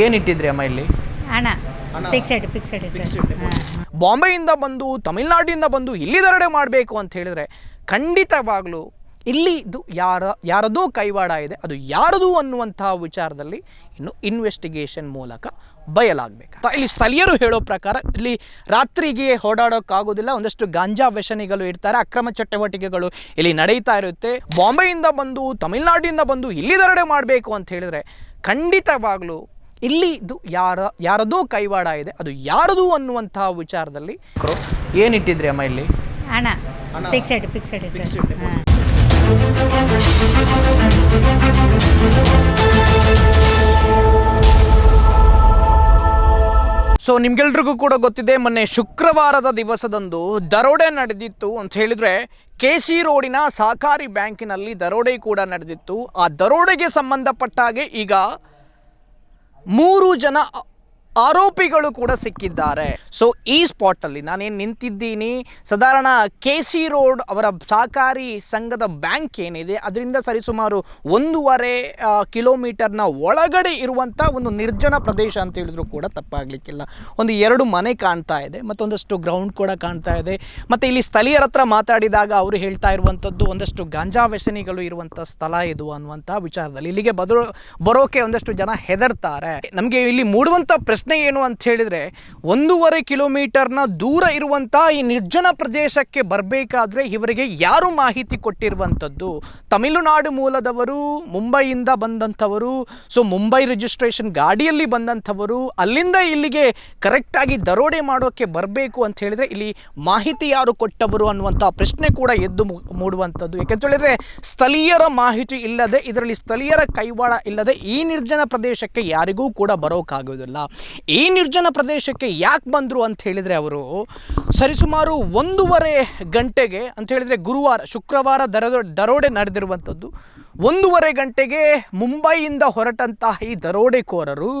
ಏನಿಟ್ಟಿದ್ರಿ ಅಮ್ಮ ಇಲ್ಲಿ? ಹಣ ಫಿಕ್ಸೆಡ್ ಬಾಂಬೆಯಿಂದ ಬಂದು ತಮಿಳ್ನಾಡಿಂದ ಬಂದು ಇಲ್ಲಿ ದರೋಡೆ ಮಾಡಬೇಕು ಅಂತ ಹೇಳಿದ್ರೆ ಖಂಡಿತವಾಗ್ಲೂ ಇಲ್ಲಿ ಇದು ಯಾರದೋ ಕೈವಾಡ ಇದೆ. ಅದು ಯಾರದು ಅನ್ನುವಂತಹ ವಿಚಾರದಲ್ಲಿ ಇನ್ನು ಇನ್ವೆಸ್ಟಿಗೇಷನ್ ಮೂಲಕ ಬಯಲಾಗಬೇಕು. ಇಲ್ಲಿ ಸ್ಥಳೀಯರು ಹೇಳೋ ಪ್ರಕಾರ ಇಲ್ಲಿ ರಾತ್ರಿಗೆ ಓಡಾಡೋಕ್ಕಾಗೋದಿಲ್ಲ, ಒಂದಷ್ಟು ಗಾಂಜಾ ವ್ಯಸನಿಗಳು ಇರ್ತಾರೆ, ಅಕ್ರಮ ಚಟುವಟಿಕೆಗಳು ಇಲ್ಲಿ ನಡೀತಾ ಇರುತ್ತೆ. ಬಾಂಬೆಯಿಂದ ಬಂದು ತಮಿಳ್ನಾಡಿಂದ ಬಂದು ಇಲ್ಲಿ ದರೋಡೆ ಮಾಡಬೇಕು ಅಂತ ಹೇಳಿದ್ರೆ ಖಂಡಿತವಾಗ್ಲೂ ಇಲ್ಲಿ ಇದು ಯಾರದೋ ಕೈವಾಡ ಇದೆ. ಅದು ಯಾರದು ಅನ್ನುವಂತಹ ವಿಚಾರದಲ್ಲಿ ಏನಿಟ್ಟಿದ್ರಿ ಅಮ್ಮ ಇಲ್ಲಿ? ಹಣ ಫಿಕ್ಸೆಡ್ ಸೊ ನಿಮ್ಗೆಲ್ರಿಗೂ ಕೂಡ ಗೊತ್ತಿದೆ, ಮೊನ್ನೆ ಶುಕ್ರವಾರದ ದಿವಸದಂದು ದರೋಡೆ ನಡೆದಿತ್ತು ಅಂತ ಹೇಳಿದ್ರೆ KC ರೋಡಿನ ಸಹಕಾರಿ ಬ್ಯಾಂಕಿನಲ್ಲಿ ದರೋಡೆ ಕೂಡ ನಡೆದಿತ್ತು. ಆ ದರೋಡೆಗೆ ಸಂಬಂಧಪಟ್ಟ ಹಾಗೆ ಈಗ 3 ಜನ ಆರೋಪಿಗಳು ಕೂಡ ಸಿಕ್ಕಿದ್ದಾರೆ. ಸೊ ಈ ಸ್ಪಾಟಲ್ಲಿ ನಾನೇನು ನಿಂತಿದ್ದೀನಿ, ಸಾಧಾರಣ KC ರೋಡ್ ಅವರ ಸಹಕಾರಿ ಸಂಘದ ಬ್ಯಾಂಕ್ ಏನಿದೆ ಅದರಿಂದ ಸರಿಸುಮಾರು 1.5 ಕಿಲೋಮೀಟರ್ನ ಒಳಗಡೆ ಇರುವಂಥ ಒಂದು ನಿರ್ಜನ ಪ್ರದೇಶ ಅಂತ ಹೇಳಿದ್ರು ಕೂಡ ತಪ್ಪಾಗಲಿಕ್ಕಿಲ್ಲ. ಒಂದು 2 ಮನೆ ಕಾಣ್ತಾ ಇದೆ, ಮತ್ತೊಂದಷ್ಟು ಗ್ರೌಂಡ್ ಕೂಡ ಕಾಣ್ತಾ ಇದೆ. ಮತ್ತು ಇಲ್ಲಿ ಸ್ಥಳೀಯರ ಹತ್ರ ಮಾತಾಡಿದಾಗ ಅವರು ಹೇಳ್ತಾ ಇರುವಂಥದ್ದು ಒಂದಷ್ಟು ಗಾಂಜಾ ವ್ಯಸನಿಗಳು ಇರುವಂಥ ಸ್ಥಳ ಇದು ಅನ್ನುವಂಥ ವಿಚಾರದಲ್ಲಿ ಇಲ್ಲಿಗೆ ಬರೋಕೆ ಒಂದಷ್ಟು ಜನ ಹೆದರ್ತಾರೆ. ನಮಗೆ ಇಲ್ಲಿ ಮೂಡುವಂಥ ಪ್ರಶ್ನೆ ಏನು ಅಂತ ಹೇಳಿದರೆ 1.5 ಕಿಲೋಮೀಟರ್ನ ದೂರ ಇರುವಂಥ ಈ ನಿರ್ಜನ ಪ್ರದೇಶಕ್ಕೆ ಬರಬೇಕಾದ್ರೆ ಇವರಿಗೆ ಯಾರು ಮಾಹಿತಿ ಕೊಟ್ಟಿರುವಂಥದ್ದು? ತಮಿಳುನಾಡು ಮೂಲದವರು, ಮುಂಬೈಯಿಂದ ಬಂದಂಥವರು, ಸೊ ಮುಂಬೈ ರಿಜಿಸ್ಟ್ರೇಷನ್ ಗಾಡಿಯಲ್ಲಿ ಬಂದಂಥವರು, ಅಲ್ಲಿಂದ ಇಲ್ಲಿಗೆ ಕರೆಕ್ಟಾಗಿ ದರೋಡೆ ಮಾಡೋಕ್ಕೆ ಬರಬೇಕು ಅಂತ ಹೇಳಿದರೆ ಇಲ್ಲಿ ಮಾಹಿತಿ ಯಾರು ಕೊಟ್ಟವರು ಅನ್ನುವಂಥ ಪ್ರಶ್ನೆ ಕೂಡ ಎದ್ದು ಮೂಡುವಂಥದ್ದು. ಯಾಕೆಂತ ಹೇಳಿದರೆ ಸ್ಥಳೀಯರ ಮಾಹಿತಿ ಇಲ್ಲದೆ, ಇದರಲ್ಲಿ ಸ್ಥಳೀಯರ ಕೈವಾಡ ಇಲ್ಲದೆ ಈ ನಿರ್ಜನ ಪ್ರದೇಶಕ್ಕೆ ಯಾರಿಗೂ ಕೂಡ ಬರೋಕ್ಕಾಗೋದಿಲ್ಲ. ಈ ನಿರ್ಜನ ಪ್ರದೇಶಕ್ಕೆ ಯಾಕೆ ಬಂದರು ಅಂತ ಹೇಳಿದರೆ ಅವರು ಸರಿಸುಮಾರು 1.5 ಗಂಟೆಗೆ ಅಂತ ಹೇಳಿದರೆ ಶುಕ್ರವಾರ ದರೋಡೆ ನಡೆದಿರುವಂಥದ್ದು. 1.5 ಗಂಟೆಗೆ ಮುಂಬೈಯಿಂದ ಹೊರಟಂತಹ ಈ ದರೋಡೆಕೋರರು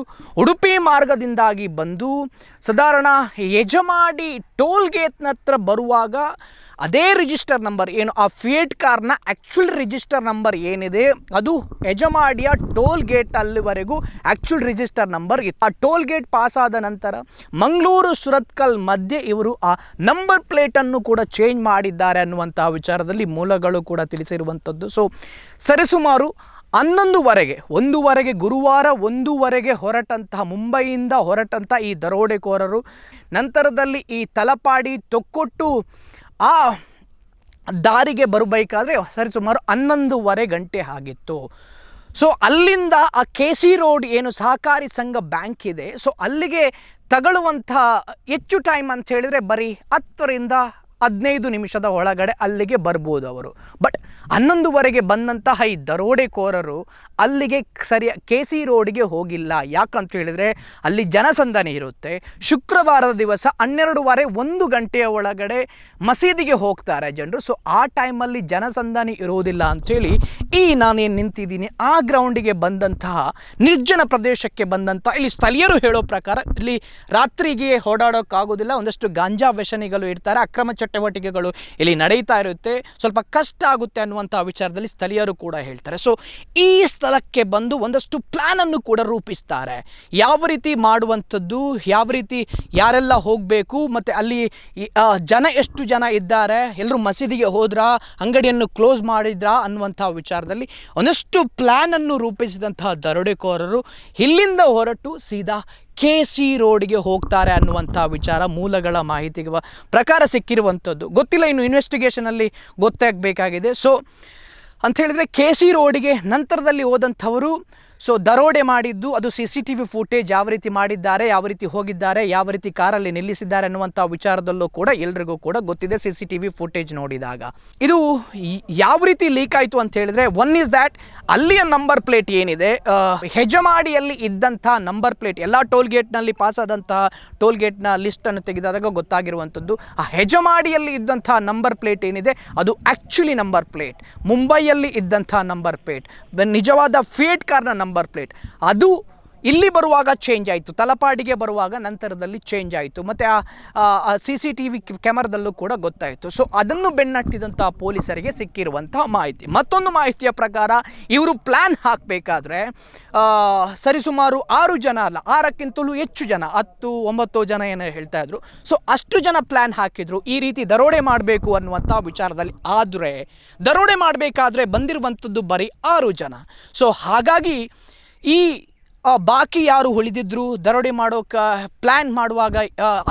ಉಡುಪಿ ಮಾರ್ಗದಿಂದಾಗಿ ಬಂದು ಸಾಧಾರಣ ಯಜಮಾಡಿ ಟೋಲ್ ಗೇಟ್ನ ಹತ್ರ ಬರುವಾಗ ಅದೇ ರಿಜಿಸ್ಟರ್ ನಂಬರ್ ಏನು ಆ ಫಿಯೇಟ್ ಕಾರ್ನ ಆ್ಯಕ್ಚುಲ್ ರಿಜಿಸ್ಟರ್ ನಂಬರ್ ಏನಿದೆ ಅದು ಯಜಮಾಡಿಯ ಟೋಲ್ ಗೇಟ್ ಅಲ್ಲಿವರೆಗೂ ಆ್ಯಕ್ಚುಲ್ ರಿಜಿಸ್ಟರ್ ನಂಬರ್ ಇತ್ತು. ಆ ಟೋಲ್ ಗೇಟ್ ಪಾಸ್ ಆದ ನಂತರ ಮಂಗಳೂರು ಸುರತ್ಕಲ್ ಮಧ್ಯೆ ಇವರು ಆ ನಂಬರ್ ಪ್ಲೇಟನ್ನು ಕೂಡ ಚೇಂಜ್ ಮಾಡಿದ್ದಾರೆ ಅನ್ನುವಂಥ ವಿಚಾರದಲ್ಲಿ ಮೂಲಗಳು ಕೂಡ ತಿಳಿಸಿರುವಂಥದ್ದು. ಸೊ ಸರಿಸುಮಾರು 1:30 ಗುರುವಾರ 1:30 ಹೊರಟಂತಹ ಮುಂಬೈಯಿಂದ ಹೊರಟಂಥ ಈ ದರೋಡೆಕೋರರು ನಂತರದಲ್ಲಿ ಈ ತಲಪಾಡಿ ತೊಕ್ಕೊಟ್ಟು ಆ ದಾರಿಗೆ ಬರಬೇಕಾದ್ರೆ ಸರಿಸುಮಾರು 11:30 ಗಂಟೆ ಆಗಿತ್ತು. ಸೊ ಅಲ್ಲಿಂದ ಆ KC ರೋಡ್ ಏನು ಸಹಕಾರಿ ಸಂಘ ಬ್ಯಾಂಕ್ ಇದೆ, ಸೊ ಅಲ್ಲಿಗೆ ತಗೊಳ್ಳುವಂಥ ಹೆಚ್ಚು ಟೈಮ್ ಅಂತ ಹೇಳಿದರೆ ಬರೀ 10ರಿಂದ 15 ನಿಮಿಷದ ಒಳಗಡೆ ಅಲ್ಲಿಗೆ ಬರ್ಬೋದು ಅವರು. ಬಟ್ 11:30 ಬಂದಂತಹ ಈ ದರೋಡೆಕೋರರು ಅಲ್ಲಿಗೆ KC ರೋಡಿಗೆ ಹೋಗಿಲ್ಲ. ಯಾಕಂತ ಹೇಳಿದರೆ ಅಲ್ಲಿ ಜನಸಂದಣಿ ಇರುತ್ತೆ. ಶುಕ್ರವಾರದ ದಿವಸ 12:30 1 ಗಂಟೆಯ ಒಳಗಡೆ ಮಸೀದಿಗೆ ಹೋಗ್ತಾರೆ ಜನರು. ಸೊ ಆ ಟೈಮಲ್ಲಿ ಜನಸಂದಣಿ ಇರೋದಿಲ್ಲ ಅಂಥೇಳಿ ನಾನೇನು ನಿಂತಿದ್ದೀನಿ ಆ ಗ್ರೌಂಡಿಗೆ ಬಂದಂತಹ ನಿರ್ಜನ ಪ್ರದೇಶಕ್ಕೆ ಬಂದಂಥ ಇಲ್ಲಿ ಸ್ಥಳೀಯರು ಹೇಳೋ ಪ್ರಕಾರ ಇಲ್ಲಿ ರಾತ್ರಿಗೆ ಓಡಾಡೋಕ್ಕಾಗೋದಿಲ್ಲ, ಒಂದಷ್ಟು ಗಾಂಜಾ ವ್ಯಸನಿಗಳು ಇರ್ತಾರೆ, ಅಕ್ರಮ ಚಟುವಟಿಕೆಗಳು ಇಲ್ಲಿ ನಡೀತಾ ಇರುತ್ತೆ, ಸ್ವಲ್ಪ ಕಷ್ಟ ಆಗುತ್ತೆ ಅನ್ನುವಂಥ ವಿಚಾರದಲ್ಲಿ ಸ್ಥಳೀಯರು ಕೂಡ ಹೇಳ್ತಾರೆ. ಸೊ ಈ ಸ್ಥಳಕ್ಕೆ ಬಂದು ಒಂದಷ್ಟು ಪ್ಲ್ಯಾನನ್ನು ಕೂಡ ರೂಪಿಸ್ತಾರೆ. ಯಾವ ರೀತಿ ಮಾಡುವಂಥದ್ದು, ಯಾವ ರೀತಿ ಯಾರೆಲ್ಲ ಹೋಗಬೇಕು, ಮತ್ತು ಅಲ್ಲಿ ಜನ ಎಷ್ಟು ಜನ ಇದ್ದಾರೆ, ಎಲ್ಲರೂ ಮಸೀದಿಗೆ ಹೋದ್ರಾ, ಅಂಗಡಿಯನ್ನು ಕ್ಲೋಸ್ ಮಾಡಿದ್ರಾ ಅನ್ನುವಂಥ ವಿಚಾರದಲ್ಲಿ ಒಂದಷ್ಟು ಪ್ಲ್ಯಾನನ್ನು ರೂಪಿಸಿದಂತಹ ದರೋಡೆಕೋರರು ಇಲ್ಲಿಂದ ಹೊರಟು ಸೀದಾ KC ರೋಡ್ಗೆ ಹೋಗ್ತಾರೆ ಅನ್ನುವಂಥ ವಿಚಾರ ಮೂಲಗಳ ಮಾಹಿತಿಗೆ ಪ್ರಕಾರ ಸಿಕ್ಕಿರುವಂಥದ್ದು. ಗೊತ್ತಿಲ್ಲ, ಇನ್ನು ಇನ್ವೆಸ್ಟಿಗೇಷನಲ್ಲಿ ಗೊತ್ತಾಗಬೇಕಾಗಿದೆ. ಸೊ ಅಂಥೇಳಿದರೆ KC ರೋಡಿಗೆ ನಂತರದಲ್ಲಿ ಹೋದಂಥವರು ಸೊ ದರೋಡೆ ಮಾಡಿದ್ದು ಅದು CCTV ಫುಟೇಜ್ ಯಾವ ರೀತಿ ಮಾಡಿದ್ದಾರೆ, ಯಾವ ರೀತಿ ಹೋಗಿದ್ದಾರೆ, ಯಾವ ರೀತಿ ಕಾರಲ್ಲಿ ನಿಲ್ಲಿಸಿದ್ದಾರೆ ಅನ್ನುವಂಥ ವಿಚಾರದಲ್ಲೂ ಕೂಡ ಎಲ್ರಿಗೂ ಕೂಡ ಗೊತ್ತಿದೆ. CCTV ಫುಟೇಜ್ ನೋಡಿದಾಗ ಇದು ಯಾವ ರೀತಿ ಲೀಕ್ ಆಯಿತು ಅಂತ ಹೇಳಿದ್ರೆ, ಒನ್ ಈಸ್ ದ್ಯಾಟ್ ಅಲ್ಲಿಯ ನಂಬರ್ ಪ್ಲೇಟ್ ಏನಿದೆ, ಹೆಜಮಾಡಿಯಲ್ಲಿ ಇದ್ದಂಥ ನಂಬರ್ ಪ್ಲೇಟ್ ಎಲ್ಲ ಟೋಲ್ ಗೇಟ್ನಲ್ಲಿ ಪಾಸ್ ಆದಂತಹ ಟೋಲ್ ಗೇಟ್ನ ಲಿಸ್ಟನ್ನು ತೆಗೆದಾಗ ಗೊತ್ತಾಗಿರುವಂಥದ್ದು ಆ ಹೆಜಮಾಡಿಯಲ್ಲಿ ಇದ್ದಂಥ ನಂಬರ್ ಪ್ಲೇಟ್ ಏನಿದೆ ಅದು ಆ್ಯಕ್ಚುಲಿ ನಂಬರ್ ಪ್ಲೇಟ್ ಮುಂಬೈಯಲ್ಲಿ ಇದ್ದಂಥ ನಂಬರ್ ಪ್ಲೇಟ್, ನಿಜವಾದ ಫಿಯೇಟ್ ಕಾರ್ನ ನಂಬರ್ ಪ್ಲೇಟ್ ಅದು ಇಲ್ಲಿ ಬರುವಾಗ ಚೇಂಜ್ ಆಯಿತು, ತಲಪಾಡಿಗೆ ಬರುವಾಗ ನಂತರದಲ್ಲಿ ಚೇಂಜ್ ಆಯಿತು, ಮತ್ತು ಆ CCTV ಕ್ಯಾಮರಾದಲ್ಲೂ ಕೂಡ ಗೊತ್ತಾಯಿತು. ಸೊ ಅದನ್ನು ಬೆನ್ನಟ್ಟಿದಂಥ ಪೊಲೀಸರಿಗೆ ಸಿಕ್ಕಿರುವಂತಹ ಮಾಹಿತಿ. ಮತ್ತೊಂದು ಮಾಹಿತಿಯ ಪ್ರಕಾರ ಇವರು ಪ್ಲ್ಯಾನ್ ಹಾಕಬೇಕಾದ್ರೆ ಸರಿಸುಮಾರು 6 ಜನ ಅಲ್ಲ, 6ಕ್ಕಿಂತಲೂ ಹೆಚ್ಚು ಜನ, 10, 9 ಜನ ಏನೋ ಹೇಳ್ತಾ ಇದ್ರು. ಸೊ ಅಷ್ಟು ಜನ ಪ್ಲ್ಯಾನ್ ಹಾಕಿದ್ರು ಈ ರೀತಿ ದರೋಡೆ ಮಾಡಬೇಕು ಅನ್ನುವಂಥ ವಿಚಾರದಲ್ಲಿ. ಆದರೆ ದರೋಡೆ ಮಾಡಬೇಕಾದ್ರೆ ಬಂದಿರುವಂಥದ್ದು ಬರೀ 6 ಜನ. ಸೊ ಹಾಗಾಗಿ ಈ ಬಾಕಿ ಯಾರು ಉಳಿದಿದ್ರು ದರೋಡೆ ಮಾಡೋಕೆ ಪ್ಲ್ಯಾನ್ ಮಾಡುವಾಗ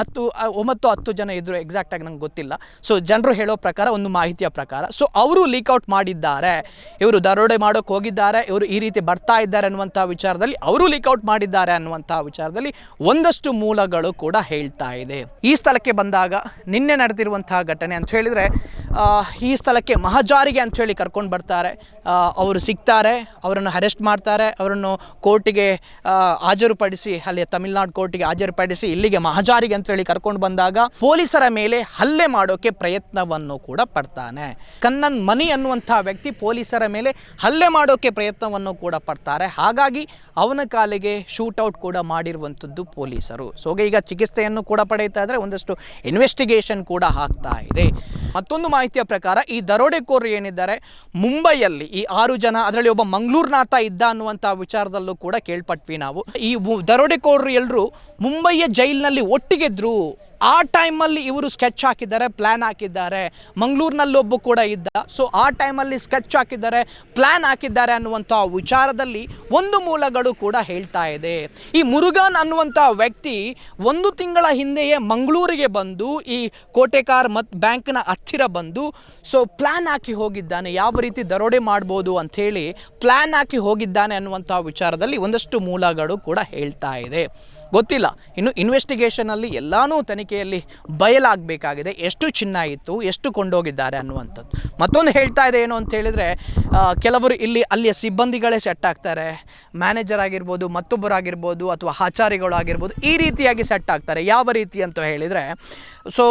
9-10 ಜನ ಇದ್ದರು, ಎಕ್ಸಾಕ್ಟಾಗಿ ನಂಗೆ ಗೊತ್ತಿಲ್ಲ. ಸೊ ಜನರು ಹೇಳೋ ಪ್ರಕಾರ, ಒಂದು ಮಾಹಿತಿಯ ಪ್ರಕಾರ, ಸೊ ಅವರು ಲೀಕ್ಔಟ್ ಮಾಡಿದ್ದಾರೆ, ಇವರು ದರೋಡೆ ಮಾಡೋಕ್ಕೆ ಹೋಗಿದ್ದಾರೆ, ಇವರು ಈ ರೀತಿ ಬರ್ತಾ ಇದ್ದಾರೆ ಅನ್ನುವಂಥ ವಿಚಾರದಲ್ಲಿ ಅವರು ಲೀಕ್ಔಟ್ ಮಾಡಿದ್ದಾರೆ ಅನ್ನುವಂಥ ವಿಚಾರದಲ್ಲಿ ಒಂದಷ್ಟು ಮೂಲಗಳು ಕೂಡ ಹೇಳ್ತಾ ಇದೆ. ಈ ಸ್ಥಳಕ್ಕೆ ಬಂದಾಗ ನಿನ್ನೆ ನಡೆದಿರುವಂತಹ ಘಟನೆ ಅಂತ ಹೇಳಿದರೆ, ಈ ಸ್ಥಳಕ್ಕೆ ಮಹಜಾರಿಗೆ ಅಂಥೇಳಿ ಕರ್ಕೊಂಡು ಬರ್ತಾರೆ, ಅವರು ಸಿಗ್ತಾರೆ, ಅವರನ್ನು ಅರೆಸ್ಟ್ ಮಾಡ್ತಾರೆ, ಅವರನ್ನು ಕೋರ್ಟಿಗೆ ಹಾಜರುಪಡಿಸಿ, ಅಲ್ಲಿ ತಮಿಳುನಾಡು ಕೋರ್ಟಿಗೆ ಹಾಜರುಪಡಿಸಿ ಇಲ್ಲಿಗೆ ಮಹಜಾರಿಗೆ ಅಂತೇಳಿ ಕರ್ಕೊಂಡು ಬಂದಾಗ ಪೊಲೀಸರ ಮೇಲೆ ಹಲ್ಲೆ ಮಾಡೋಕೆ ಪ್ರಯತ್ನವನ್ನು ಕೂಡ ಪಡ್ತಾನೆ. ಕಣ್ಣನ್ ಮನಿ ಅನ್ನುವಂಥ ವ್ಯಕ್ತಿ ಪೊಲೀಸರ ಮೇಲೆ ಹಲ್ಲೆ ಮಾಡೋಕೆ ಪ್ರಯತ್ನವನ್ನು ಕೂಡ ಪಡ್ತಾರೆ. ಹಾಗಾಗಿ ಅವನ ಕಾಲಿಗೆ ಶೂಟೌಟ್ ಕೂಡ ಮಾಡಿರುವಂಥದ್ದು ಪೊಲೀಸರು. ಸೊ ಈಗ ಚಿಕಿತ್ಸೆಯನ್ನು ಕೂಡ ಪಡೆಯುತ್ತಾ ಇದ್ದಾರೆ, ಒಂದಷ್ಟು ಇನ್ವೆಸ್ಟಿಗೇಷನ್ ಕೂಡ ಆಗ್ತಾ ಇದೆ. ಮತ್ತೊಂದು ಮಾಹಿತಿಯ ಪ್ರಕಾರ ಈ ದರೋಡೆಕೋರರು ಏನಿದ್ದಾರೆ ಮುಂಬೈಯಲ್ಲಿ ಈ 6 ಜನ, ಅದರಲ್ಲಿ ಒಬ್ಬ ಮಂಗಳೂರಿನಾಥ ಇದ್ದ ಅನ್ನುವಂಥ ವಿಚಾರದಲ್ಲೂ ಕೂಡ ಕೇಳ್ಪಟ್ವಿ ನಾವು. ಈ ದರೋಡೆಕೋರರು ಎಲ್ಲರೂ ಮುಂಬೈಯ ಜೈಲಿನಲ್ಲಿ ಒಟ್ಟಿಗೆದ್ರು. ಆ ಟೈಮಲ್ಲಿ ಇವರು ಸ್ಕೆಚ್ ಹಾಕಿದ್ದಾರೆ, ಪ್ಲ್ಯಾನ್ ಹಾಕಿದ್ದಾರೆ. ಮಂಗಳೂರಿನಲ್ಲೊಬ್ಬ ಕೂಡ ಇದ್ದ. ಸೊ ಆ ಟೈಮಲ್ಲಿ ಸ್ಕೆಚ್ ಹಾಕಿದ್ದಾರೆ, ಪ್ಲ್ಯಾನ್ ಹಾಕಿದ್ದಾರೆ ಅನ್ನುವಂಥ ವಿಚಾರದಲ್ಲಿ ಒಂದು ಮೂಲಗಳು ಕೂಡ ಹೇಳ್ತಾ ಇದೆ. ಈ ಮುರುಗನ್ ಅನ್ನುವಂಥ ವ್ಯಕ್ತಿ 1 ತಿಂಗಳ ಹಿಂದೆಯೇ ಮಂಗಳೂರಿಗೆ ಬಂದು ಈ ಕೋಟೆಕಾರ್ ಮತ್ತು ಬ್ಯಾಂಕ್ನ ಹತ್ತಿರ ಬಂದು ಸೊ ಪ್ಲ್ಯಾನ್ ಹಾಕಿ ಹೋಗಿದ್ದಾನೆ, ಯಾವ ರೀತಿ ದರೋಡೆ ಮಾಡ್ಬೋದು ಅಂಥೇಳಿ ಪ್ಲ್ಯಾನ್ ಹಾಕಿ ಹೋಗಿದ್ದಾನೆ ಅನ್ನುವಂಥ ವಿಚಾರದಲ್ಲಿ ಒಂದಷ್ಟು ಮೂಲಗಳು ಕೂಡ ಹೇಳ್ತಾ ಇದೆ. ಗೊತ್ತಿಲ್ಲ, ಇನ್ನು ಇನ್ವೆಸ್ಟಿಗೇಷನಲ್ಲಿ ಎಲ್ಲನೂ ತನಿಖೆಯಲ್ಲಿ ಬಯಲಾಗಬೇಕಾಗಿದೆ, ಎಷ್ಟು ಚಿನ್ನ ಇತ್ತು, ಎಷ್ಟು ಕೊಂಡೋಗಿದ್ದಾರೆ ಅನ್ನುವಂಥದ್ದು. ಮತ್ತೊಂದು ಹೇಳ್ತಾ ಇದೆ ಏನು ಅಂತ ಹೇಳಿದರೆ, ಕೆಲವರು ಅಲ್ಲಿಯ ಸಿಬ್ಬಂದಿಗಳೇ ಸೆಟ್ ಆಗ್ತಾರೆ, ಮ್ಯಾನೇಜರ್ ಆಗಿರ್ಬೋದು, ಮತ್ತೊಬ್ಬರಾಗಿರ್ಬೋದು, ಅಥವಾ ಆಚಾರಿಗಳಾಗಿರ್ಬೋದು, ಈ ರೀತಿಯಾಗಿ ಸೆಟ್ ಆಗ್ತಾರೆ. ಯಾವ ರೀತಿ ಅಂತ ಹೇಳಿದರೆ, ಸೊ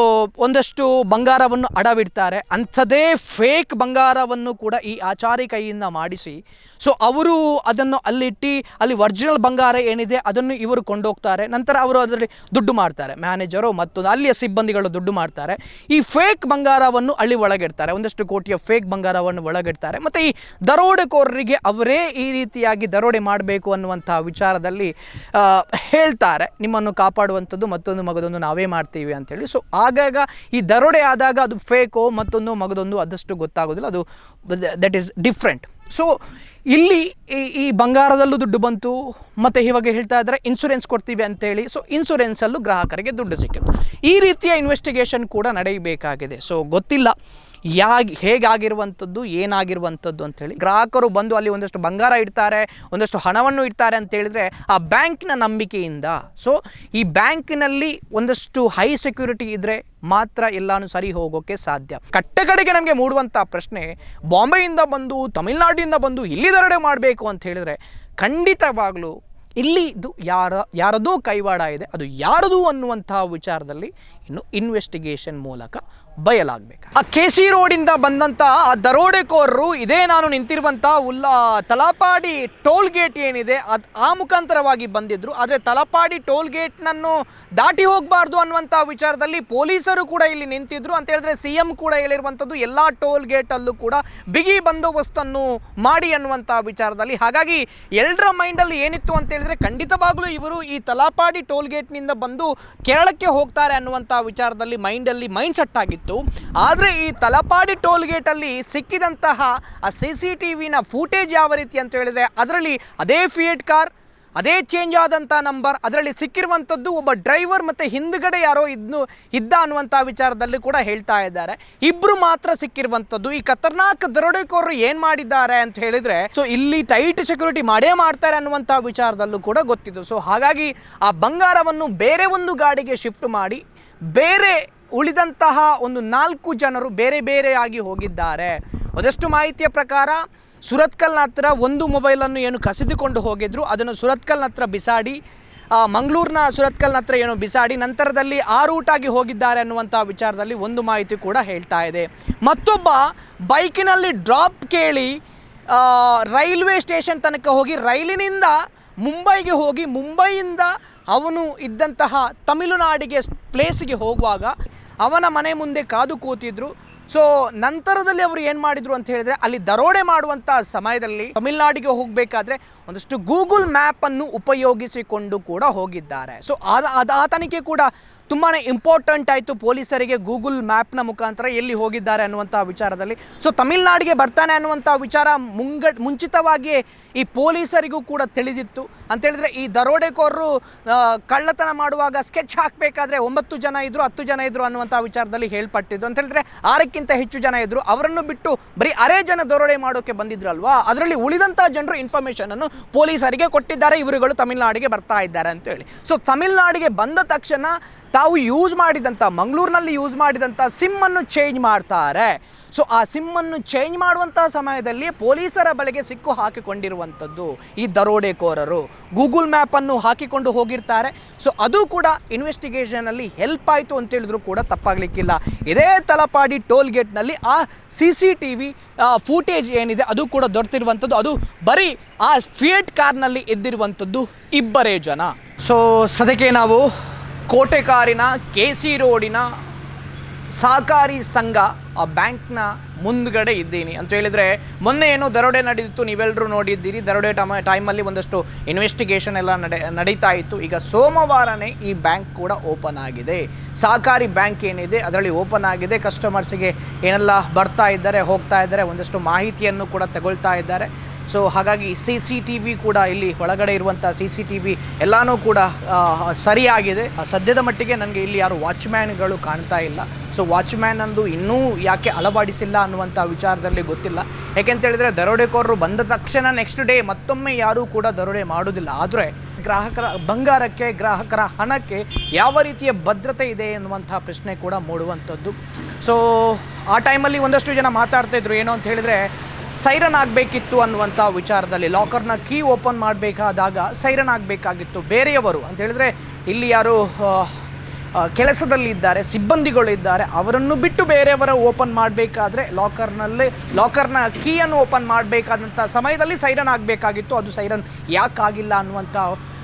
ಒಂದಷ್ಟು ಬಂಗಾರವನ್ನು ಅಡವಿಡ್ತಾರೆ, ಅಂಥದ್ದೇ ಫೇಕ್ ಬಂಗಾರವನ್ನು ಕೂಡ ಈ ಆಚಾರಿ ಕೈಯಿಂದ ಮಾಡಿಸಿ ಸೊ ಅವರು ಅದನ್ನು ಅಲ್ಲಿಟ್ಟು ಅಲ್ಲಿ ಒರಿಜಿನಲ್ ಬಂಗಾರ ಏನಿದೆ ಅದನ್ನು ಇವರು ಕೊಂಡೋಗ್ತಾರೆ. ನಂತರ ಅವರು ಅದರಲ್ಲಿ ದುಡ್ಡು ಮಾಡ್ತಾರೆ, ಮ್ಯಾನೇಜರು ಮತ್ತು ಅಲ್ಲಿಯ ಸಿಬ್ಬಂದಿಗಳು ದುಡ್ಡು ಮಾಡ್ತಾರೆ. ಈ ಫೇಕ್ ಬಂಗಾರವನ್ನು ಅಲ್ಲಿ ಒಳಗಿಡ್ತಾರೆ, ಒಂದಷ್ಟು ಕೋಟಿಯ ಫೇಕ್ ಬಂಗಾರವನ್ನು ಒಳಗಿಡ್ತಾರೆ. ಮತ್ತು ಈ ದರೋಡೆಕೋರರಿಗೆ ಅವರೇ ಈ ರೀತಿಯಾಗಿ ದರೋಡೆ ಮಾಡಬೇಕು ಅನ್ನುವಂಥ ವಿಚಾರದಲ್ಲಿ ಹೇಳ್ತಾರೆ, ನಿಮ್ಮನ್ನು ಕಾಪಾಡುವಂಥದ್ದು ಮತ್ತೊಂದು ಮಗದೊಂದು ನಾವೇ ಮಾಡ್ತೀವಿ ಅಂಥೇಳಿ. ಸೊ ಆಗಾಗ ಈ ದರೋಡೆ ಆದಾಗ ಅದು ಫೇಕೋ ಮತ್ತೊಂದು ಮಗದೊಂದು ಅದಷ್ಟು ಗೊತ್ತಾಗೋದಿಲ್ಲ, ಅದು ದಟ್ ಈಸ್ ಡಿಫ್ರೆಂಟ್. ಸೊ ಇಲ್ಲಿ ಈ ಬಂಗಾರದಲ್ಲೂ ದುಡ್ಡು ಬಂತು, ಮತ್ತು ಇವಾಗ ಹೇಳ್ತಾ ಇದ್ದಾರೆ ಇನ್ಶೂರೆನ್ಸ್ ಕೊಡ್ತೀವಿ ಅಂತೇಳಿ. ಸೊ ಇನ್ಶೂರೆನ್ಸಲ್ಲೂ ಗ್ರಾಹಕರಿಗೆ ದುಡ್ಡು ಸಿಕ್ಕಿತ್ತು. ಈ ರೀತಿಯ ಇನ್ವೆಸ್ಟಿಗೇಷನ್ ಕೂಡ ನಡೆಯಬೇಕಾಗಿದೆ. ಸೊ ಗೊತ್ತಿಲ್ಲ ಹೇಗಾಗಿರುವಂಥದ್ದು, ಏನಾಗಿರುವಂಥದ್ದು ಅಂಥೇಳಿ. ಗ್ರಾಹಕರು ಬಂದು ಅಲ್ಲಿ ಒಂದಷ್ಟು ಬಂಗಾರ ಇಡ್ತಾರೆ, ಒಂದಷ್ಟು ಹಣವನ್ನು ಇಡ್ತಾರೆ ಅಂತೇಳಿದರೆ ಆ ಬ್ಯಾಂಕ್ನ ನಂಬಿಕೆಯಿಂದ. ಸೊ ಈ ಬ್ಯಾಂಕಿನಲ್ಲಿ ಒಂದಷ್ಟು ಹೈ ಸೆಕ್ಯೂರಿಟಿ ಇದ್ದರೆ ಮಾತ್ರ ಎಲ್ಲಾನು ಸರಿ ಹೋಗೋಕ್ಕೆ ಸಾಧ್ಯ. ಕಡೆಗೆ ನಮಗೆ ಮೂಡುವಂಥ ಪ್ರಶ್ನೆ, ಬಾಂಬೆಯಿಂದ ಬಂದು ತಮಿಳುನಾಡಿನಿಂದ ಬಂದು ಇಲ್ಲಿ ದರೋಡೆ ಮಾಡಬೇಕು ಅಂತ ಹೇಳಿದರೆ ಖಂಡಿತವಾಗಲೂ ಇಲ್ಲಿ ಇದು ಯಾರದೋ ಕೈವಾಡ ಇದೆ. ಅದು ಯಾರದು ಅನ್ನುವಂತಹ ವಿಚಾರದಲ್ಲಿ ಇನ್ನು ಇನ್ವೆಸ್ಟಿಗೇಷನ್ ಮೂಲಕ ಬಯಲಾಗಬೇಕು. ಆ KC ರೋಡಿಂದ ಬಂದಂಥ ಆ ದರೋಡೆಕೋರರು ಇದೇ ನಾನು ನಿಂತಿರುವಂಥ ತಲಪಾಡಿ ಟೋಲ್ ಗೇಟ್ ಏನಿದೆ ಆ ಮುಖಾಂತರವಾಗಿ ಬಂದಿದ್ದರು. ಆದರೆ ತಲಪಾಡಿ ಟೋಲ್ ಗೇಟ್ನನ್ನು ದಾಟಿ ಹೋಗಬಾರ್ದು ಅನ್ನುವಂಥ ವಿಚಾರದಲ್ಲಿ ಪೊಲೀಸರು ಕೂಡ ಇಲ್ಲಿ ನಿಂತಿದ್ರು ಅಂತ ಹೇಳಿದ್ರೆ CM ಕೂಡ ಹೇಳಿರುವಂಥದ್ದು ಎಲ್ಲ ಟೋಲ್ ಗೇಟಲ್ಲೂ ಕೂಡ ಬಿಗಿ ಬಂದೋಬಸ್ತನ್ನು ಮಾಡಿ ಅನ್ನುವಂಥ ವಿಚಾರದಲ್ಲಿ. ಹಾಗಾಗಿ ಎಲ್ಲರ ಮೈಂಡಲ್ಲಿ ಏನಿತ್ತು ಅಂತ ಹೇಳಿದ್ರೆ ಖಂಡಿತವಾಗ್ಲೂ ಇವರು ಈ ತಲಪಾಡಿ ಟೋಲ್ ಗೇಟ್ನಿಂದ ಬಂದು ಕೇರಳಕ್ಕೆ ಹೋಗ್ತಾರೆ ಅನ್ನುವಂಥ ವಿಚಾರದಲ್ಲಿ ಮೈಂಡ್ ಸೆಟ್ ಆಗಿತ್ತು. ಆದರೆ ಈ ತಲಪಾಡಿ ಟೋಲ್ ಗೇಟಲ್ಲಿ ಸಿಕ್ಕಿದಂತಹ ಆ CCTVನ ಫೂಟೇಜ್ ಯಾವ ರೀತಿ ಅಂತ ಹೇಳಿದ್ರೆ ಅದರಲ್ಲಿ ಅದೇ ಫಿಯೇಟ್ ಕಾರ್, ಅದೇ ಚೇಂಜ್ ಆದಂಥ ನಂಬರ್, ಅದರಲ್ಲಿ ಸಿಕ್ಕಿರುವಂಥದ್ದು ಒಬ್ಬ ಡ್ರೈವರ್ ಮತ್ತು ಹಿಂದ್ಗಡೆ ಯಾರೋ ಇದ್ದ ಅನ್ನುವಂಥ ವಿಚಾರದಲ್ಲಿ ಕೂಡ ಹೇಳ್ತಾ ಇದ್ದಾರೆ. ಇಬ್ಬರು ಮಾತ್ರ ಸಿಕ್ಕಿರುವಂಥದ್ದು. ಈ ಖತರ್ನಾಕ್ ದರೋಡೆಕೋರರು ಏನು ಮಾಡಿದ್ದಾರೆ ಅಂತ ಹೇಳಿದರೆ ಸೊ ಇಲ್ಲಿ ಟೈಟ್ ಸೆಕ್ಯೂರಿಟಿ ಮಾಡೇ ಮಾಡ್ತಾರೆ ಅನ್ನುವಂಥ ವಿಚಾರದಲ್ಲೂ ಕೂಡ ಗೊತ್ತಿದ್ದು. ಸೊ ಹಾಗಾಗಿ ಆ ಬಂಗಾರವನ್ನು ಬೇರೆ ಒಂದು ಗಾಡಿಗೆ ಶಿಫ್ಟ್ ಮಾಡಿ ಬೇರೆ ಉಳಿದಂತಹ ಒಂದು 4 ಜನರು ಬೇರೆಯಾಗಿ ಹೋಗಿದ್ದಾರೆ. ಒಂದಷ್ಟು ಮಾಹಿತಿಯ ಪ್ರಕಾರ ಸುರತ್ಕಲ್ನ ಹತ್ರ ಒಂದು ಮೊಬೈಲನ್ನು ಏನು ಕಸಿದುಕೊಂಡು ಹೋಗಿದ್ರು ಅದನ್ನು ಸುರತ್ಕಲ್ನ ಹತ್ರ ಬಿಸಾಡಿ, ಮಂಗಳೂರಿನ ಸುರತ್ಕಲ್ನ ಹತ್ರ ಏನೋ ಬಿಸಾಡಿ ನಂತರದಲ್ಲಿ ಆ ರೂಟಾಗಿ ಹೋಗಿದ್ದಾರೆ ಅನ್ನುವಂಥ ವಿಚಾರದಲ್ಲಿ ಒಂದು ಮಾಹಿತಿ ಕೂಡ ಹೇಳ್ತಾ ಇದೆ. ಮತ್ತೊಬ್ಬ ಬೈಕಿನಲ್ಲಿ ಡ್ರಾಪ್ ಕೇಳಿ ರೈಲ್ವೆ ಸ್ಟೇಷನ್ ತನಕ ಹೋಗಿ ರೈಲಿನಿಂದ ಮುಂಬೈಗೆ ಹೋಗಿ ಮುಂಬೈಯಿಂದ ಅವನು ಇದ್ದಂತಹ ತಮಿಳುನಾಡಿಗೆ ಪ್ಲೇಸಿಗೆ ಹೋಗುವಾಗ ಅವನ ಮನೆ ಮುಂದೆ ಕಾದು ಕೂತಿದ್ರು. ಸೊ ನಂತರದಲ್ಲಿ ಅವರು ಏನು ಮಾಡಿದರು ಅಂತ ಹೇಳಿದರೆ, ಅಲ್ಲಿ ದರೋಡೆ ಮಾಡುವಂಥ ಸಮಯದಲ್ಲಿ ತಮಿಳುನಾಡಿಗೆ ಹೋಗಬೇಕಾದ್ರೆ ಒಂದಷ್ಟು ಗೂಗಲ್ ಮ್ಯಾಪನ್ನು ಉಪಯೋಗಿಸಿಕೊಂಡು ಕೂಡ ಹೋಗಿದ್ದಾರೆ. ಸೊ ಆತನಿಗೆ ಕೂಡ ತುಂಬಾ ಇಂಪಾರ್ಟೆಂಟ್ ಆಯಿತು ಪೊಲೀಸರಿಗೆ ಗೂಗಲ್ ಮ್ಯಾಪ್ನ ಮುಖಾಂತರ ಎಲ್ಲಿ ಹೋಗಿದ್ದಾರೆ ಅನ್ನುವಂಥ ವಿಚಾರದಲ್ಲಿ. ಸೊ ತಮಿಳುನಾಡಿಗೆ ಬರ್ತಾನೆ ಅನ್ನುವಂಥ ವಿಚಾರ ಮುಂಚಿತವಾಗಿಯೇ ಈ ಪೊಲೀಸರಿಗೂ ಕೂಡ ತಿಳಿದಿತ್ತು. ಅಂತೇಳಿದರೆ ಈ ದರೋಡೆಕೋರರು ಕಳ್ಳತನ ಮಾಡುವಾಗ ಸ್ಕೆಚ್ ಹಾಕಬೇಕಾದ್ರೆ 9 ಜನ ಇದ್ದರು, 10 ಜನ ಇದ್ದರು ಅನ್ನುವಂಥ ವಿಚಾರದಲ್ಲಿ ಹೇಳ್ಪಟ್ಟಿದ್ದು. ಅಂತೇಳಿದರೆ 6ಕ್ಕಿಂತ ಹೆಚ್ಚು ಜನ ಇದ್ದರು, ಅವರನ್ನು ಬಿಟ್ಟು ಬರೀ ಅರೇ ಜನ ದರೋಡೆ ಮಾಡೋಕ್ಕೆ ಬಂದಿದ್ರಲ್ವಾ, ಅದರಲ್ಲಿ ಉಳಿದಂಥ ಜನರು ಇನ್ಫಾರ್ಮೇಷನನ್ನು ಪೊಲೀಸರಿಗೆ ಕೊಟ್ಟಿದ್ದಾರೆ, ಇವರುಗಳು ತಮಿಳುನಾಡಿಗೆ ಬರ್ತಾ ಇದ್ದಾರೆ ಅಂತೇಳಿ. ಸೊ ತಮಿಳುನಾಡಿಗೆ ಬಂದ ತಕ್ಷಣ ತಾವು ಯೂಸ್ ಮಾಡಿದಂಥ ಮಂಗಳೂರಿನಲ್ಲಿ ಯೂಸ್ ಮಾಡಿದಂಥ ಸಿಮ್ಮನ್ನು ಚೇಂಜ್ ಮಾಡ್ತಾರೆ. ಸೊ ಆ ಸಿಮ್ಮನ್ನು ಚೇಂಜ್ ಮಾಡುವಂಥ ಸಮಯದಲ್ಲಿ ಪೊಲೀಸರ ಬಳಿಗೆ ಸಿಕ್ಕು ಹಾಕಿಕೊಂಡಿರುವಂಥದ್ದು ಈ ದರೋಡೆಕೋರರು ಗೂಗಲ್ ಮ್ಯಾಪನ್ನು ಹಾಕಿಕೊಂಡು ಹೋಗಿರ್ತಾರೆ. ಸೊ ಅದು ಕೂಡ ಇನ್ವೆಸ್ಟಿಗೇಷನಲ್ಲಿ ಹೆಲ್ಪ್ ಆಯಿತು ಅಂತೇಳಿದ್ರು ಕೂಡ ತಪ್ಪಾಗಲಿಕ್ಕಿಲ್ಲ. ಇದೇ ತಲಪಾಡಿ ಟೋಲ್ ಗೇಟ್ನಲ್ಲಿ ಆ CCTV ಫೂಟೇಜ್ ಏನಿದೆ ಅದು ಕೂಡ ದೊರೆತಿರುವಂಥದ್ದು. ಅದು ಬರೀ ಆ ಫಿಯೇಟ್ ಕಾರ್ನಲ್ಲಿ ಎದ್ದಿರುವಂಥದ್ದು 2 ಜನ. ಸೊ ಸದ್ಯಕ್ಕೆ ನಾವು ಕೋಟೆಕಾರಿನ KC ರೋಡಿನ ಸಹಕಾರಿ ಸಂಘ ಆ ಬ್ಯಾಂಕ್ನ ಮುಂದ್ಗಡೆ ಇದ್ದೀನಿ ಅಂತ ಹೇಳಿದರೆ, ಮೊನ್ನೆ ಏನೋ ದರೋಡೆ ನಡೆದಿತ್ತು, ನೀವೆಲ್ಲರೂ ನೋಡಿದ್ದೀರಿ. ದರೋಡೆ ಟೈಮಲ್ಲಿ ಒಂದಷ್ಟು ಇನ್ವೆಸ್ಟಿಗೇಷನ್ ಎಲ್ಲ ನಡೀತಾ ಇತ್ತು. ಈಗ ಸೋಮವಾರನೇ ಈ ಬ್ಯಾಂಕ್ ಕೂಡ ಓಪನ್ ಆಗಿದೆ. ಸಹಕಾರಿ ಬ್ಯಾಂಕ್ ಏನಿದೆ ಅದರಲ್ಲಿ ಓಪನ್ ಆಗಿದೆ. ಕಸ್ಟಮರ್ಸಿಗೆ ಏನೆಲ್ಲ ಬರ್ತಾ ಇದ್ದಾರೆ, ಹೋಗ್ತಾ ಇದ್ದಾರೆ, ಒಂದಷ್ಟು ಮಾಹಿತಿಯನ್ನು ಕೂಡ ತಗೊಳ್ತಾ ಇದ್ದಾರೆ. ಸೊ ಹಾಗಾಗಿ CCTV ಕೂಡ ಇಲ್ಲಿ ಒಳಗಡೆ ಇರುವಂಥ CCTV ಎಲ್ಲನೂ ಕೂಡ ಸರಿಯಾಗಿದೆ. ಸದ್ಯದ ಮಟ್ಟಿಗೆ ನನಗೆ ಇಲ್ಲಿ ಯಾರು ವಾಚ್ಮ್ಯಾನ್ಗಳು ಕಾಣ್ತಾ ಇಲ್ಲ. ಸೊ ವಾಚ್ಮ್ಯಾನ್ ಅಂದು ಇನ್ನೂ ಯಾಕೆ ಅಳವಡಿಸಿಲ್ಲ ಅನ್ನುವಂಥ ವಿಚಾರದಲ್ಲಿ ಗೊತ್ತಿಲ್ಲ. ಯಾಕೆಂತೇಳಿದರೆ ದರೋಡೆಕೋರರು ಬಂದ ತಕ್ಷಣ ನೆಕ್ಸ್ಟ್ ಡೇ ಮತ್ತೊಮ್ಮೆ ಯಾರೂ ಕೂಡ ದರೋಡೆ ಮಾಡೋದಿಲ್ಲ. ಆದರೆ ಗ್ರಾಹಕರ ಬಂಗಾರಕ್ಕೆ, ಗ್ರಾಹಕರ ಹಣಕ್ಕೆ ಯಾವ ರೀತಿಯ ಭದ್ರತೆ ಇದೆ ಎನ್ನುವಂಥ ಪ್ರಶ್ನೆ ಕೂಡ ಮೂಡುವಂಥದ್ದು. ಸೊ ಆ ಟೈಮಲ್ಲಿ ಒಂದಷ್ಟು ಜನ ಮಾತಾಡ್ತಾಯಿದ್ರು ಏನು ಅಂತ ಹೇಳಿದರೆ, ಸೈರನ್ ಆಗಬೇಕಿತ್ತು ಅನ್ನುವಂಥ ವಿಚಾರದಲ್ಲಿ. ಲಾಕರ್ನ ಕೀ ಓಪನ್ ಮಾಡಬೇಕಾದಾಗ ಸೈರನ್ ಆಗಬೇಕಾಗಿತ್ತು ಬೇರೆಯವರು ಅಂತ ಹೇಳಿದರೆ, ಇಲ್ಲಿ ಯಾರು ಕೆಲಸದಲ್ಲಿದ್ದಾರೆ, ಸಿಬ್ಬಂದಿಗಳು ಇದ್ದಾರೆ, ಅವರನ್ನು ಬಿಟ್ಟು ಬೇರೆಯವರ ಓಪನ್ ಮಾಡಬೇಕಾದ್ರೆ ಲಾಕರ್ನ ಕೀಯನ್ನು ಓಪನ್ ಮಾಡಬೇಕಾದಂಥ ಸಮಯದಲ್ಲಿ ಸೈರನ್ ಆಗಬೇಕಾಗಿತ್ತು. ಅದು ಸೈರನ್ ಯಾಕಾಗಿಲ್ಲ ಅನ್ನುವಂಥ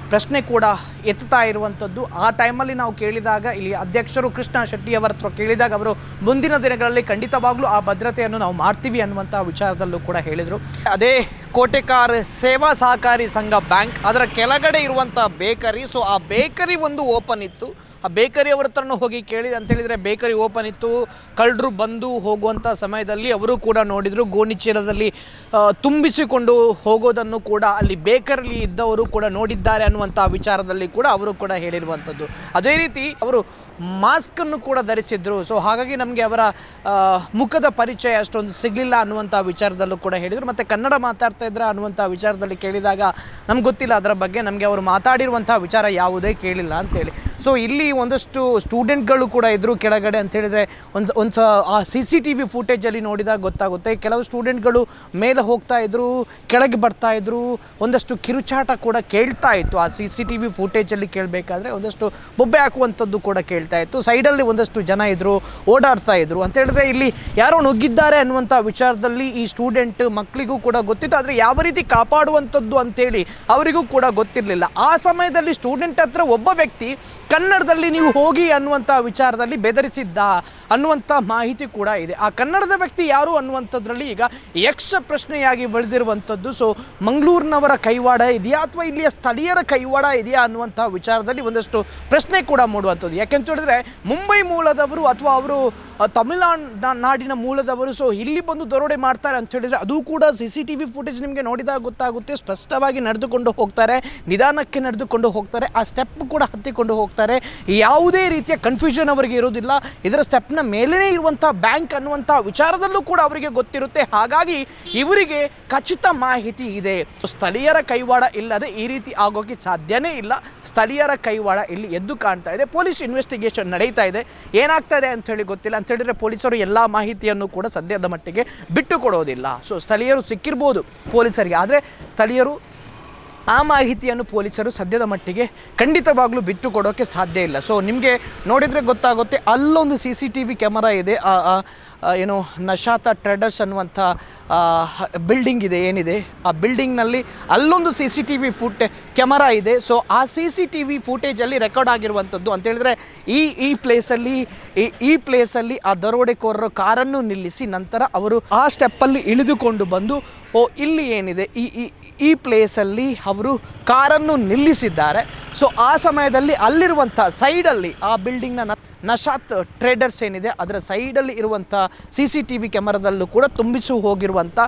ಪ್ರಶ್ನೆ ಕೂಡ ಎತ್ತಾ ಇರುವಂಥದ್ದು. ಆ ಟೈಮಲ್ಲಿ ನಾವು ಕೇಳಿದಾಗ, ಇಲ್ಲಿ ಅಧ್ಯಕ್ಷರು ಕೃಷ್ಣ ಶೆಟ್ಟಿಯವರ ಹತ್ರ ಕೇಳಿದಾಗ ಅವರು ಮುಂದಿನ ದಿನಗಳಲ್ಲಿ ಖಂಡಿತವಾಗ್ಲೂ ಆ ಭದ್ರತೆಯನ್ನು ನಾವು ಮಾಡ್ತೀವಿ ಅನ್ನುವಂಥ ವಿಚಾರದಲ್ಲೂ ಕೂಡ ಹೇಳಿದರು. ಅದೇ ಕೋಟೆಕಾರ್ ಸೇವಾ ಸಹಕಾರಿ ಸಂಘ ಬ್ಯಾಂಕ್, ಅದರ ಕೆಳಗಡೆ ಇರುವಂಥ ಬೇಕರಿ. ಸೊ ಆ ಬೇಕರಿ ಒಂದು ಓಪನ್ ಇತ್ತು. ಆ ಬೇಕರಿ ಅವ್ರ ಹತ್ರನೂ ಹೋಗಿ ಕೇಳಿದೆ ಅಂತೇಳಿದರೆ, ಬೇಕರಿ ಓಪನ್ ಇತ್ತು, ಕಳ್ಳರು ಬಂದು ಹೋಗುವಂಥ ಸಮಯದಲ್ಲಿ ಅವರು ಕೂಡ ನೋಡಿದರು, ಗೋಣಿಚೀಲದಲ್ಲಿ ತುಂಬಿಸಿಕೊಂಡು ಹೋಗೋದನ್ನು ಕೂಡ ಅಲ್ಲಿ ಬೇಕರಿಲಿ ಇದ್ದವರು ಕೂಡ ನೋಡಿದ್ದಾರೆ ಅನ್ನುವಂಥ ವಿಚಾರದಲ್ಲಿ ಕೂಡ ಅವರು ಕೂಡ ಹೇಳಿರುವಂಥದ್ದು. ಅದೇ ರೀತಿ ಅವರು ಮಾಸ್ಕನ್ನು ಕೂಡ ಧರಿಸಿದ್ರು. ಸೊ ಹಾಗಾಗಿ ನಮಗೆ ಅವರ ಮುಖದ ಪರಿಚಯ ಅಷ್ಟೊಂದು ಸಿಗಲಿಲ್ಲ ಅನ್ನುವಂಥ ವಿಚಾರದಲ್ಲೂ ಕೂಡ ಹೇಳಿದರು. ಮತ್ತು ಕನ್ನಡ ಮಾತಾಡ್ತಾ ಇದ್ರ ಅನ್ನುವಂಥ ವಿಚಾರದಲ್ಲಿ ಕೇಳಿದಾಗ ನಮ್ಗೆ ಗೊತ್ತಿಲ್ಲ ಅದರ ಬಗ್ಗೆ, ನಮಗೆ ಅವರು ಮಾತಾಡಿರುವಂಥ ವಿಚಾರ ಯಾವುದೇ ಕೇಳಿಲ್ಲ ಅಂತೇಳಿ. ಸೊ ಇಲ್ಲಿ ಒಂದಷ್ಟು ಸ್ಟೂಡೆಂಟ್ಗಳು ಕೂಡ ಇದ್ದರು ಕೆಳಗಡೆ ಅಂತೇಳಿದರೆ, ಒಂದು ಆ CCTV ಫೂಟೇಜಲ್ಲಿ ನೋಡಿದಾಗ ಗೊತ್ತಾಗುತ್ತೆ. ಕೆಲವು ಸ್ಟೂಡೆಂಟ್ಗಳು ಮೇಲೆ ಹೋಗ್ತಾ ಇದ್ರು, ಕೆಳಗೆ ಬರ್ತಾ ಇದ್ರು, ಒಂದಷ್ಟು ಕಿರುಚಾಟ ಕೂಡ ಕೇಳ್ತಾ ಇತ್ತು. ಆ CCTV ಫೂಟೇಜಲ್ಲಿ ಕೇಳಬೇಕಾದ್ರೆ ಒಂದಷ್ಟು ಬೊಬ್ಬೆ ಹಾಕುವಂಥದ್ದು ಕೂಡ ಕೇಳ್ತಾ ಇತ್ತು. ಸೈಡಲ್ಲಿ ಒಂದಷ್ಟು ಜನ ಇದ್ದರು, ಓಡಾಡ್ತಾ ಇದ್ರು ಅಂತ ಹೇಳಿದ್ರೆ, ಇಲ್ಲಿ ಯಾರೋ ನುಗ್ಗಿದ್ದಾರೆ ಅನ್ನುವಂಥ ವಿಚಾರದಲ್ಲಿ ಈ ಸ್ಟೂಡೆಂಟ್ ಮಕ್ಕಳಿಗೂ ಕೂಡ ಗೊತ್ತಿತ್ತು. ಆದರೆ ಯಾವ ರೀತಿ ಕಾಪಾಡುವಂಥದ್ದು ಅಂತೇಳಿ ಅವರಿಗೂ ಕೂಡ ಗೊತ್ತಿರಲಿಲ್ಲ. ಆ ಸಮಯದಲ್ಲಿ ಸ್ಟೂಡೆಂಟ್ ಹತ್ರ ಒಬ್ಬ ವ್ಯಕ್ತಿ ಕನ್ನಡದಲ್ಲಿ ನೀವು ಹೋಗಿ ಅನ್ನುವಂಥ ವಿಚಾರದಲ್ಲಿ ಬೆದರಿಸಿದ್ದ ಅನ್ನುವಂಥ ಮಾಹಿತಿ ಕೂಡ ಇದೆ. ಆ ಕನ್ನಡದ ವ್ಯಕ್ತಿ ಯಾರು ಅನ್ನುವಂಥದ್ರಲ್ಲಿ ಈಗ ಯಕ್ಷ ಪ್ರಶ್ನೆಯಾಗಿ ಬೆಳೆದಿರುವಂಥದ್ದು. ಸೊ ಮಂಗಳೂರಿನವರ ಕೈವಾಡ ಇದೆಯಾ ಅಥವಾ ಇಲ್ಲಿಯ ಸ್ಥಳೀಯರ ಕೈವಾಡ ಇದೆಯಾ ಅನ್ನುವಂಥ ವಿಚಾರದಲ್ಲಿ ಒಂದಷ್ಟು ಪ್ರಶ್ನೆ ಕೂಡ ಮೂಡುವಂಥದ್ದು. ಯಾಕೆಂತ ಹೇಳಿದ್ರೆ, ಮುಂಬೈ ಮೂಲದವರು ಅಥವಾ ಅವರು ತಮಿಳುನಾಡಿನ ಮೂಲದವರು ಸೊ ಇಲ್ಲಿ ಬಂದು ದರೋಡೆ ಮಾಡ್ತಾರೆ ಅಂತ ಹೇಳಿದರೆ, ಅದು ಕೂಡ CCTV ಫುಟೇಜ್ ನಿಮಗೆ ನೋಡಿದಾಗ ಗೊತ್ತಾಗುತ್ತೆ. ಸ್ಪಷ್ಟವಾಗಿ ನಡೆದುಕೊಂಡು ಹೋಗ್ತಾರೆ, ನಿಧಾನಕ್ಕೆ ನಡೆದುಕೊಂಡು ಹೋಗ್ತಾರೆ, ಆ ಸ್ಟೆಪ್ ಕೂಡ ಹತ್ತಿಕೊಂಡು ಹೋಗ್ತಾರೆ. ಯಾವುದೇ ರೀತಿಯ ಕನ್ಫ್ಯೂಷನ್ ಅವರಿಗೆ ಇರೋದಿಲ್ಲ. ಇದರ ಸ್ಟೆಪ್ನ ಮೇಲೇ ಇರುವಂಥ ಬ್ಯಾಂಕ್ ಅನ್ನುವಂಥ ವಿಚಾರದಲ್ಲೂ ಕೂಡ ಅವರಿಗೆ ಗೊತ್ತಿರುತ್ತೆ. ಹಾಗಾಗಿ ಇವರಿಗೆ ಖಚಿತ ಮಾಹಿತಿ ಇದೆ. ಸ್ಥಳೀಯರ ಕೈವಾಡ ಇಲ್ಲದೆ ಈ ರೀತಿ ಆಗೋಕ್ಕೆ ಸಾಧ್ಯನೇ ಇಲ್ಲ. ಸ್ಥಳೀಯರ ಕೈವಾಡ ಇಲ್ಲಿ ಎದ್ದು ಕಾಣ್ತಾ ಇದೆ. ಪೊಲೀಸ್ ಇನ್ವೆಸ್ಟಿಗೇಷನ್ ನಡೀತಾ ಇದೆ. ಏನಾಗ್ತಾ ಇದೆ ಅಂತ ಹೇಳಿ ಗೊತ್ತಿಲ್ಲ. ಅಂತ ಹೇಳಿದ್ರೆ ಪೊಲೀಸರು ಎಲ್ಲ ಮಾಹಿತಿಯನ್ನು ಕೂಡ ಸದ್ಯದ ಮಟ್ಟಿಗೆ ಬಿಟ್ಟು ಕೊಡೋದಿಲ್ಲ. ಸೊ ಸ್ಥಳೀಯರು ಸಿಕ್ಕಿರ್ಬೋದು ಪೊಲೀಸರಿಗೆ, ಆದರೆ ಸ್ಥಳೀಯರು ಆ ಮಾಹಿತಿಯನ್ನು ಪೊಲೀಸರು ಸದ್ಯದ ಮಟ್ಟಿಗೆ ಖಂಡಿತವಾಗ್ಲೂ ಬಿಟ್ಟು ಕೊಡೋಕ್ಕೆ ಸಾಧ್ಯ ಇಲ್ಲ. ಸೊ ನಿಮಗೆ ನೋಡಿದರೆ ಗೊತ್ತಾಗುತ್ತೆ, ಅಲ್ಲೊಂದು CCTV ಕ್ಯಾಮರಾ ಇದೆ. ಏನು ನಶಾತ ಟ್ರೇಡರ್ಸ್ ಅನ್ನುವಂಥ ಬಿಲ್ಡಿಂಗ್ ಇದೆ ಏನಿದೆ, ಆ ಬಿಲ್ಡಿಂಗ್ನಲ್ಲಿ ಅಲ್ಲೊಂದು CCTV ಕ್ಯಾಮರಾ ಇದೆ. ಸೊ ಆ CCTV ಫುಟೇಜಲ್ಲಿ ರೆಕಾರ್ಡ್ ಆಗಿರುವಂಥದ್ದು ಅಂತ ಹೇಳಿದ್ರೆ ಈ ಪ್ಲೇಸಲ್ಲಿ ಆ ದರೋಡೆಕೋರರು ಕಾರನ್ನು ನಿಲ್ಲಿಸಿ ನಂತರ ಅವರು ಆ ಸ್ಟೆಪ್ಪಲ್ಲಿ ಇಳಿದುಕೊಂಡು ಬಂದು ಇಲ್ಲಿ ಏನಿದೆ ಈ ಪ್ಲೇಸಲ್ಲಿ ಅವರು ಕಾರನ್ನು ನಿಲ್ಲಿಸಿದ್ದಾರೆ. ಸೊ ಆ ಸಮಯದಲ್ಲಿ ಅಲ್ಲಿರುವಂಥ ಸೈಡಲ್ಲಿ ಆ ಬಿಲ್ಡಿಂಗ್ನ ನಶಾತ್ ಟ್ರೇಡರ್ಸ್ ಏನಿದೆ ಅದರ ಸೈಡಲ್ಲಿ ಇರುವಂಥ CCTV ಕ್ಯಾಮರಾದಲ್ಲೂ ಕೂಡ ತುಂಬಿಸಿ ಹೋಗಿರುವಂಥ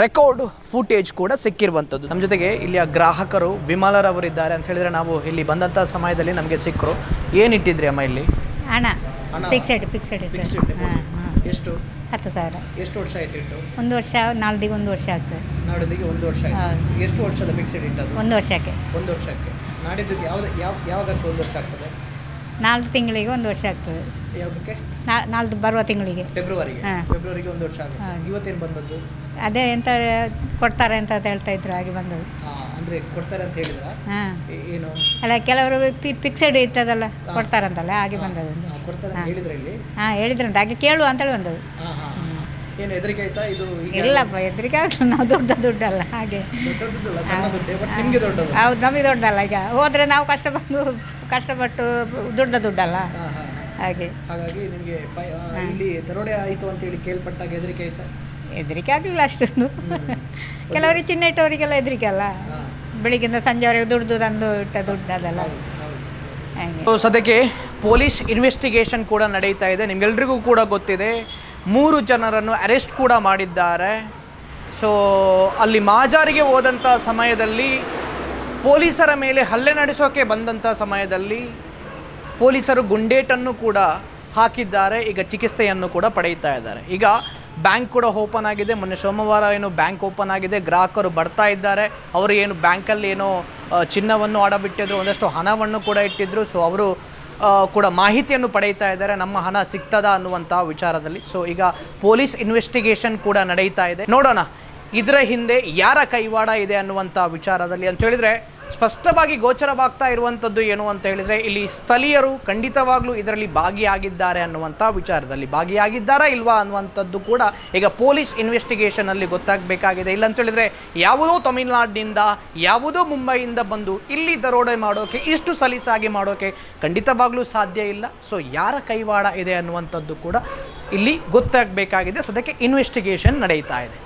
ರೆಕಾರ್ಡ್ ಫುಟೇಜ್ ಕೂಡ ಸಿಕ್ಕಿರುವಂಥದ್ದು. ನಮ್ಮ ಜೊತೆಗೆ ಇಲ್ಲಿಯ ಗ್ರಾಹಕರು ವಿಮಲರವರಿದ್ದಾರೆ ಅಂತ ಹೇಳಿದರೆ ನಾವು ಇಲ್ಲಿ ಬಂದಂಥ ಸಮಯದಲ್ಲಿ ನಮಗೆ ಸಿಕ್ಕರು. ಏನಿಟ್ಟಿದ್ರಿ ಅಮ್ಮ ಇಲ್ಲಿ? ಹಣ ಫಿಕ್ಸೆಡ್ ಇಟ್ಟು. ಹಾಂ ಎಷ್ಟು? 10,000. ಎಷ್ಟು ವರ್ಷ ಆಯ್ತು ಇಟ್ಟು? 1 ವರ್ಷ, ನಾಳ್ದಿಗೆ 1 ವರ್ಷ ಆಗ್ತದೆ. ನಾಡಿದ್ದಿಗೆ 1 ವರ್ಷ ಆಯ್ತು. ಎಷ್ಟು ವರ್ಷದ ಫಿಕ್ಸೆಡ್ ಇಟ್ಟದು? 1 ವರ್ಷಕ್ಕೆ. 1 ವರ್ಷಕ್ಕೆ. ನಾಡಿದ್ದಿಗೆ ಯಾವಾಗಕ್ಕೆ 1 ವರ್ಷ ಆಗ್ತದೆ? 4 ತಿಂಗಳಿಗೆ 1 ವರ್ಷ ಆಗ್ತದೆ. ಯಾವುದಕ್ಕೆ? ನಾಳ್ದು ಬರುವ ತಿಂಗಳಿಗೆ. ಫೆಬ್ರವರಿಗೆ. ಹಾಂ. ಫೆಬ್ರವರಿಗೆ 1 ವರ್ಷ ಆಗುತ್ತೆ. ಇವತ್ತೇನು ಬಂದದ್ದು? ಅದೇ ಎಂತ ಕೊಡ್ತಾರೆ ಅಂತ ಹೇಳ್ತಾ ಇದ್ರು, ಹಾಗೆ ಬಂದದ್ದು. ಅಂದರೆ ಕೊಡ್ತಾರೆ ಅಂತ ಹೇಳಿದ್ರ? ಹಾಂ. ಏನು? ಅಲ್ಲ, ಕೆಲವರು ಫಿಕ್ಸೆಡ್ ಇಟ್ಟದಲ್ಲ ಕೊಡ್ತಾರಂತಲ್ಲ, ಹಾಗೆ ಬಂದದ್ದು. ಕೊಡ್ತಾರೆ ಅಂತ ಹೇಳಿದ್ರೆ ಇಲ್ಲಿ? ಹಾಂ, ಹೇಳಿದ್ರಂತ, ಹಾಗೆ ಕೇಳುವ ಅಂತೇಳಿ ಬಂದದ್ದು. ಏನು ಹೆದರಿಕೆ ಆಯ್ತಾ? ಇದು ಇಲ್ಲಪ್ಪ, ಹೆದರಿಕೆ ಆಗಲ್ಲ, ನಾವು ದುಡ್ಡಲ್ಲ ಹಾಗೆ. ನಿಮಗೆ ದೊಡ್ಡದು? ಹೌದು, ನಮಗೆ ದೊಡ್ಡಲ್ಲ. ಈಗ ಹೋದರೆ ನಾವು ಕಷ್ಟಪಟ್ಟು ದುಡ್ಡಲ್ಲ ಹಾಗೆ. ಹಾಗಾಗಿ ನಿಮಗೆ ಇಲ್ಲಿ ದರೋಡೆ ಆಯಿತು ಅಂತೇಳಿ ಕೇಳ್ಪಟ್ಟಾಗ ಹೆದರಿಕೆ ಆಯ್ತಾ? ಹೆದರಿಕೆ ಆಗಲಿಲ್ಲ ಅಷ್ಟೊಂದು. ಕೆಲವರಿಗೆ ಚಿನ್ನ ಇಟ್ಟವರಿಗೆಲ್ಲ ಹೆದರಿಕೆ ಅಲ್ಲ, ಬೆಳಿಗ್ಗಿಂದ ಸಂಜೆವರೆಗೆ ದುಡ್ದು ತಂದು ಇಟ್ಟ ದುಡ್ಡು ಅದಲ್ಲ ಹಾಗೆ. ಸದ್ಯಕ್ಕೆ ಪೊಲೀಸ್ ಇನ್ವೆಸ್ಟಿಗೇಷನ್ ಕೂಡ ನಡೀತಾ ಇದೆ. ನಿಮ್ಗೆಲ್ರಿಗೂ ಕೂಡ ಗೊತ್ತಿದೆ, 3 ಜನರನ್ನು ಅರೆಸ್ಟ್ ಕೂಡ ಮಾಡಿದ್ದಾರೆ. ಸೊ ಅಲ್ಲಿ ಮಾಜಾರಿಗೆ ಹೋದಂಥ ಸಮಯದಲ್ಲಿ ಪೊಲೀಸರ ಮೇಲೆ ಹಲ್ಲೆ ನಡೆಸೋಕೆ ಬಂದಂಥ ಸಮಯದಲ್ಲಿ ಪೊಲೀಸರು ಗುಂಡೇಟನ್ನು ಕೂಡ ಹಾಕಿದ್ದಾರೆ. ಈಗ ಚಿಕಿತ್ಸೆಯನ್ನು ಕೂಡ ಪಡೆಯುತ್ತಾ ಇದ್ದಾರೆ. ಈಗ ಬ್ಯಾಂಕ್ ಕೂಡ ಓಪನ್ ಆಗಿದೆ. ಮೊನ್ನೆ ಸೋಮವಾರ ಏನು ಬ್ಯಾಂಕ್ ಓಪನ್ ಆಗಿದೆ, ಗ್ರಾಹಕರು ಬರ್ತಾ ಇದ್ದಾರೆ. ಅವರು ಏನು ಬ್ಯಾಂಕಲ್ಲಿ ಏನೋ ಚಿನ್ನವನ್ನು ಅಡಬಿಟ್ಟಿದ್ರು, ಒಂದಷ್ಟು ಹಣವನ್ನು ಕೂಡ ಇಟ್ಟಿದ್ರು. ಸೊ ಅವರು ಕೂಡ ಮಾಹಿತಿಯನ್ನು ಪಡೆಯುತ್ತಾ ಇದ್ದಾರೆ, ನಮ್ಮ ಹಣ ಸಿಗ್ತದಾ ಅನ್ನುವಂಥ ವಿಚಾರದಲ್ಲಿ. ಸೊ ಈಗ ಪೊಲೀಸ್ ಇನ್ವೆಸ್ಟಿಗೇಷನ್ ಕೂಡ ನಡೀತಾ ಇದೆ. ನೋಡೋಣ ಇದರ ಹಿಂದೆ ಯಾರ ಕೈವಾಡ ಇದೆ ಅನ್ನುವಂಥ ವಿಚಾರದಲ್ಲಿ. ಅಂತ ಹೇಳಿದರೆ ಸ್ಪಷ್ಟವಾಗಿ ಗೋಚರವಾಗ್ತಾ ಇರುವಂಥದ್ದು ಏನು ಅಂತ ಹೇಳಿದರೆ, ಇಲ್ಲಿ ಸ್ಥಳೀಯರು ಖಂಡಿತವಾಗ್ಲೂ ಇದರಲ್ಲಿ ಭಾಗಿಯಾಗಿದ್ದಾರೆ ಅನ್ನುವಂಥ ವಿಚಾರದಲ್ಲಿ. ಭಾಗಿಯಾಗಿದ್ದಾರಾ ಇಲ್ವಾ ಅನ್ನುವಂಥದ್ದು ಕೂಡ ಈಗ ಪೊಲೀಸ್ ಇನ್ವೆಸ್ಟಿಗೇಷನಲ್ಲಿ ಗೊತ್ತಾಗಬೇಕಾಗಿದೆ. ಇಲ್ಲ ಅಂತ ಹೇಳಿದರೆ ಯಾವುದೋ ತಮಿಳುನಾಡಿನಿಂದ, ಯಾವುದೋ ಮುಂಬೈಯಿಂದ ಬಂದು ಇಲ್ಲಿ ದರೋಡೆ ಮಾಡೋಕೆ, ಇಷ್ಟು ಸಲೀಸಾಗಿ ಮಾಡೋಕೆ ಖಂಡಿತವಾಗ್ಲೂ ಸಾಧ್ಯ ಇಲ್ಲ. ಸೊ ಯಾರ ಕೈವಾಡ ಇದೆ ಅನ್ನುವಂಥದ್ದು ಕೂಡ ಇಲ್ಲಿ ಗೊತ್ತಾಗಬೇಕಾಗಿದೆ. ಸದ್ಯಕ್ಕೆ ಇನ್ವೆಸ್ಟಿಗೇಷನ್ ನಡೀತಾ ಇದೆ.